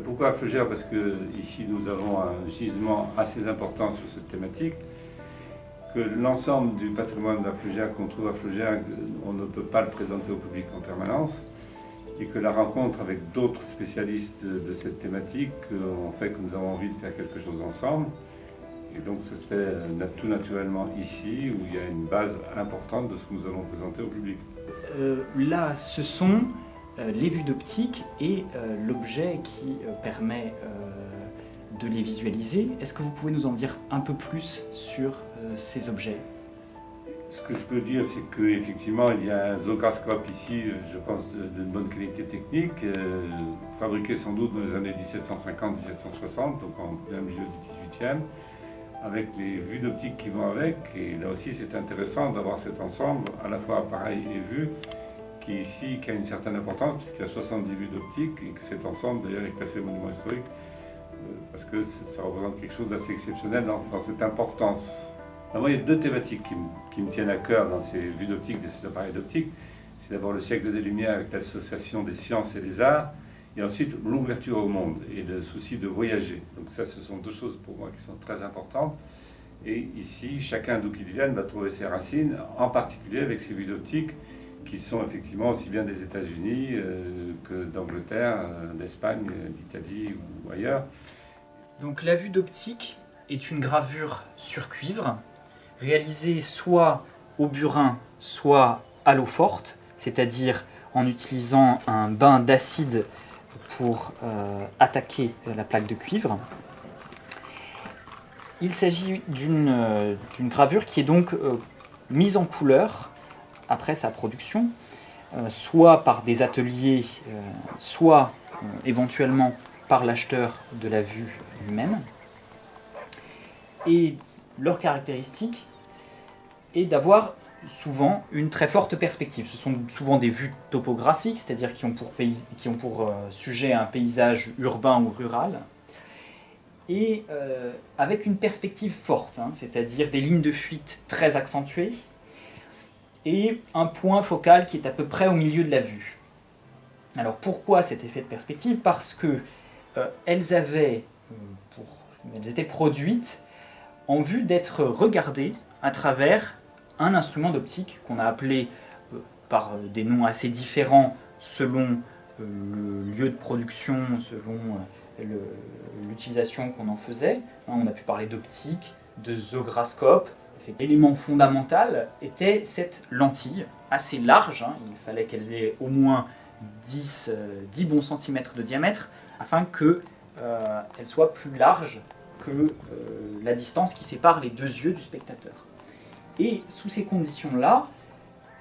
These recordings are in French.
Pourquoi à Flogère? Parce que ici nous avons un gisement assez important sur cette thématique, que l'ensemble du patrimoine de la Flogère qu'on trouve à Flogère, on ne peut pas le présenter au public en permanence, et que la rencontre avec d'autres spécialistes de cette thématique ont fait que nous avons envie de faire quelque chose ensemble. Et donc ça se fait tout naturellement ici, où il y a une base importante de ce que nous allons présenter au public. Là, ce sont les vues d'optique et l'objet qui permet de les visualiser. Est-ce que vous pouvez nous en dire un peu plus sur ces objets? Ce que je peux dire, c'est qu'effectivement, il y a un zograscope ici, je pense, de bonne qualité technique, fabriqué sans doute dans les années 1750-1760, donc en plein milieu du 18e, avec les vues d'optique qui vont avec. Et là aussi, c'est intéressant d'avoir cet ensemble, à la fois appareil et vue, qui ici, qui a une certaine importance, puisqu'il y a 70 vues d'optique, et que cet ensemble, d'ailleurs, est classé monument historique, parce que ça représente quelque chose d'assez exceptionnel dans cette importance. Alors moi, il y a deux thématiques qui me tiennent à cœur dans ces vues d'optique, de ces appareils d'optique. C'est d'abord le siècle des Lumières avec l'association des sciences et des arts, et ensuite l'ouverture au monde et le souci de voyager. Donc ça, ce sont deux choses pour moi qui sont très importantes. Et ici, chacun d'où qu'il vienne va trouver ses racines, en particulier avec ces vues d'optique qui sont effectivement aussi bien des États-Unis que d'Angleterre, d'Espagne, d'Italie ou ailleurs. Donc la vue d'optique est une gravure sur cuivre, réalisée soit au burin, soit à l'eau forte, c'est-à-dire en utilisant un bain d'acide pour attaquer la plaque de cuivre. Il s'agit d'une gravure qui est donc mise en couleur après sa production, soit par des ateliers, soit éventuellement par l'acheteur de la vue lui-même. Et leur caractéristique est d'avoir souvent une très forte perspective. Ce sont souvent des vues topographiques, c'est-à-dire qui ont pour sujet un paysage urbain ou rural, et avec une perspective forte, c'est-à-dire des lignes de fuite très accentuées, et un point focal qui est à peu près au milieu de la vue. Alors pourquoi cet effet de perspective? Parce que elles étaient produites en vue d'être regardées à travers un instrument d'optique qu'on a appelé par des noms assez différents selon le lieu de production, selon l'utilisation qu'on en faisait. On a pu parler d'optique, de zograscope. L'élément fondamental était cette lentille assez large, il fallait qu'elle ait au moins 10 bons centimètres de diamètre afin qu'elle soit plus large que la distance qui sépare les deux yeux du spectateur. Et sous ces conditions-là,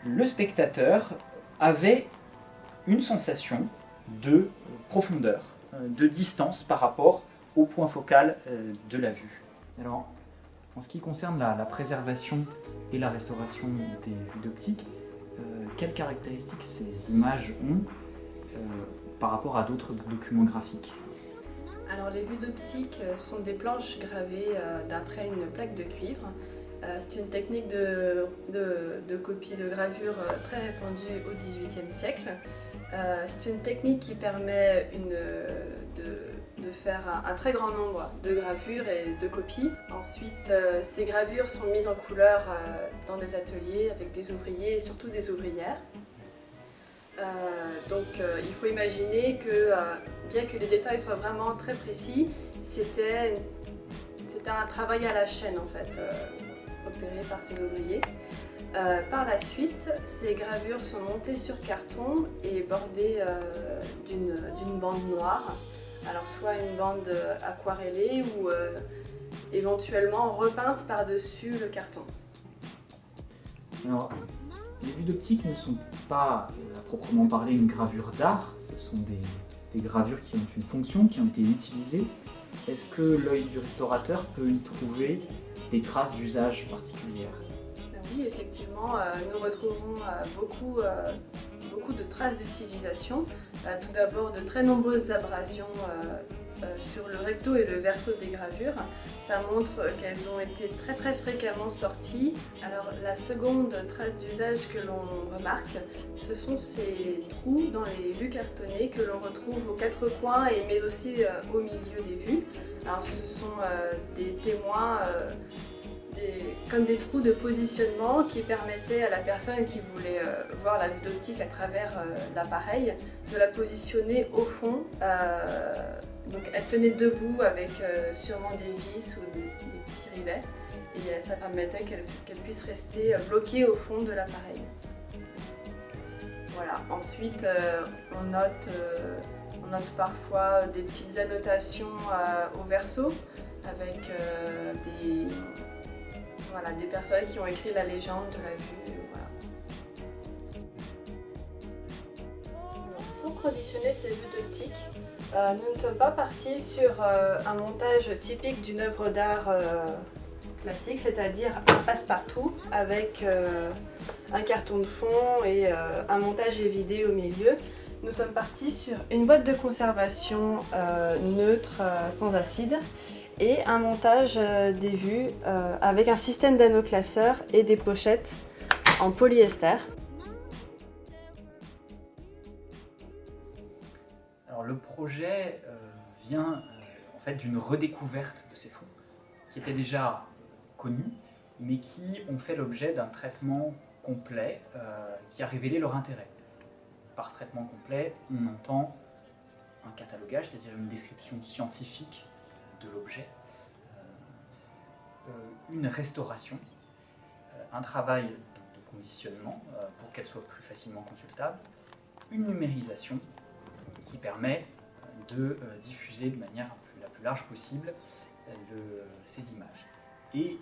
le spectateur avait une sensation de profondeur, de distance par rapport au point focal de la vue. Alors, en ce qui concerne la préservation et la restauration des vues d'optique, quelles caractéristiques ces images ont par rapport à d'autres documents graphiques? Alors les vues d'optique sont des planches gravées d'après une plaque de cuivre. C'est une technique de copie de gravure très répandue au XVIIIe siècle. C'est une technique qui permet de faire un très grand nombre de gravures et de copies. Ensuite, ces gravures sont mises en couleur dans des ateliers avec des ouvriers et surtout des ouvrières. Il faut imaginer que, bien que les détails soient vraiment très précis, c'était un travail à la chaîne en fait, opéré par ces ouvriers. Par la suite, ces gravures sont montées sur carton et bordées d'une bande noire. Alors soit une bande aquarellée ou éventuellement repeinte par-dessus le carton. Alors, les vues d'optique ne sont pas, à proprement parler, une gravure d'art. Ce sont des gravures qui ont une fonction, qui ont été utilisées. Est-ce que l'œil du restaurateur peut y trouver des traces d'usage particulières? Oui, effectivement, nous retrouvons beaucoup de traces d'utilisation. Tout d'abord, de très nombreuses abrasions sur le recto et le verso des gravures. Ça montre qu'elles ont été très fréquemment sorties. Alors la seconde trace d'usage que l'on remarque, ce sont ces trous dans les vues cartonnées que l'on retrouve aux quatre coins mais aussi au milieu des vues. Alors ce sont des témoins comme des trous de positionnement qui permettaient à la personne qui voulait voir la vue d'optique à travers l'appareil de la positionner au fond. Donc elle tenait debout avec sûrement des vis ou des petits rivets et ça permettait qu'elle puisse rester bloquée au fond de l'appareil. Voilà. Ensuite on note parfois des petites annotations au verso avec des personnes qui ont écrit la légende de la vue. Voilà. Pour conditionner ces vues d'optique, nous ne sommes pas partis sur un montage typique d'une œuvre d'art classique, c'est-à-dire un passe-partout avec un carton de fond et un montage évidé au milieu. Nous sommes partis sur une boîte de conservation neutre, sans acide, et un montage des vues avec un système d'anneaux classeurs et des pochettes en polyester. Alors le projet vient en fait d'une redécouverte de ces fonds qui étaient déjà connus mais qui ont fait l'objet d'un traitement complet qui a révélé leur intérêt. Par traitement complet, on entend un catalogage, c'est-à-dire une description scientifique de l'objet, une restauration, un travail de conditionnement pour qu'elle soit plus facilement consultable, une numérisation qui permet de diffuser de manière la plus large possible ces images. Et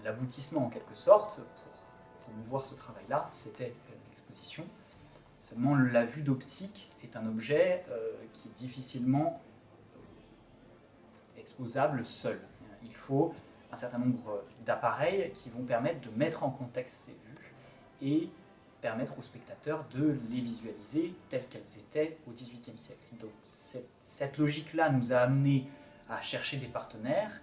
l'aboutissement en quelque sorte, pour promouvoir ce travail-là, c'était l'exposition. Seulement la vue d'optique est un objet qui est difficilement exposable seul. Il faut un certain nombre d'appareils qui vont permettre de mettre en contexte ces vues et permettre aux spectateurs de les visualiser telles qu'elles étaient au XVIIIe siècle. Donc cette logique-là nous a amené à chercher des partenaires.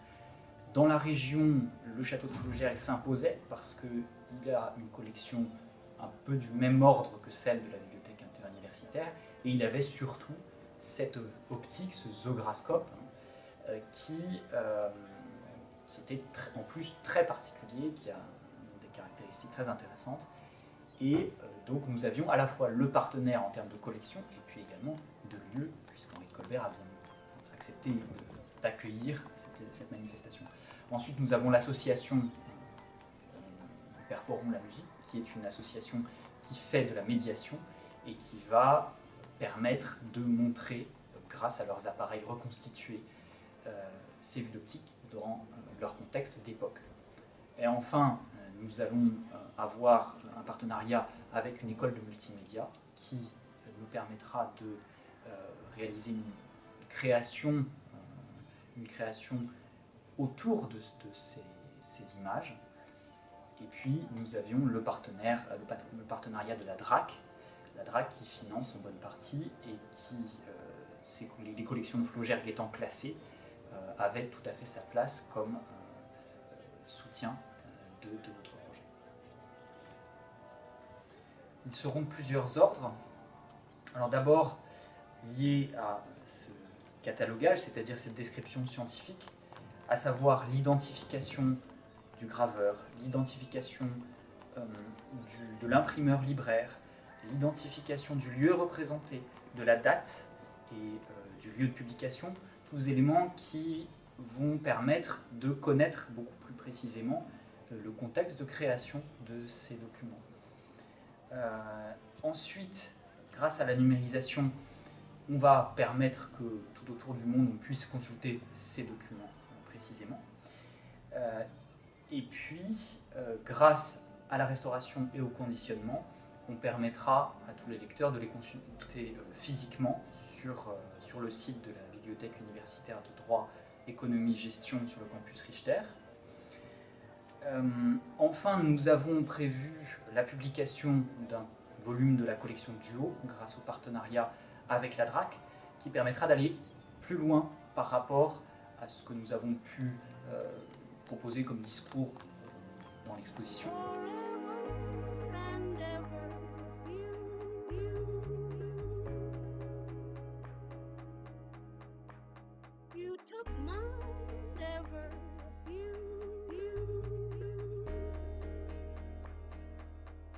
Dans la région, le château de Flaugières s'imposait parce qu'il a une collection un peu du même ordre que celle de la bibliothèque interuniversitaire, et il avait surtout cette optique, ce zograscope, qui était en plus très particulier, qui a des caractéristiques très intéressantes. Et donc nous avions à la fois le partenaire en termes de collection et puis également de lieu, puisqu'Henri de Colbert a bien accepté d'accueillir cette manifestation. Ensuite, nous avons l'association Perforons la musique, qui est une association qui fait de la médiation et qui va permettre de montrer, grâce à leurs appareils reconstitués, ces vues d'optique dans leur contexte d'époque. Et enfin, nous allons avoir un partenariat avec une école de multimédia qui nous permettra de réaliser une création autour de ces images. Et puis nous avions le partenariat de la DRAC qui finance en bonne partie et qui, les collections de Flaugières étant classées, avait tout à fait sa place comme soutien de notre projet. Ils seront plusieurs ordres. Alors d'abord liés à ce catalogage, c'est-à-dire cette description scientifique, à savoir l'identification du graveur, l'identification de l'imprimeur libraire, l'identification du lieu représenté, de la date et du lieu de publication, tous les éléments qui vont permettre de connaître beaucoup plus précisément le contexte de création de ces documents. Ensuite, grâce à la numérisation, on va permettre que tout autour du monde on puisse consulter ces documents précisément. Et puis, grâce à la restauration et au conditionnement, on permettra à tous les lecteurs de les consulter physiquement sur le site de la Bibliothèque universitaire de droit, économie, gestion sur le campus Richter. Enfin, nous avons prévu la publication d'un volume de la collection Duo grâce au partenariat avec la DRAC qui permettra d'aller plus loin par rapport à ce que nous avons pu proposer comme discours dans l'exposition.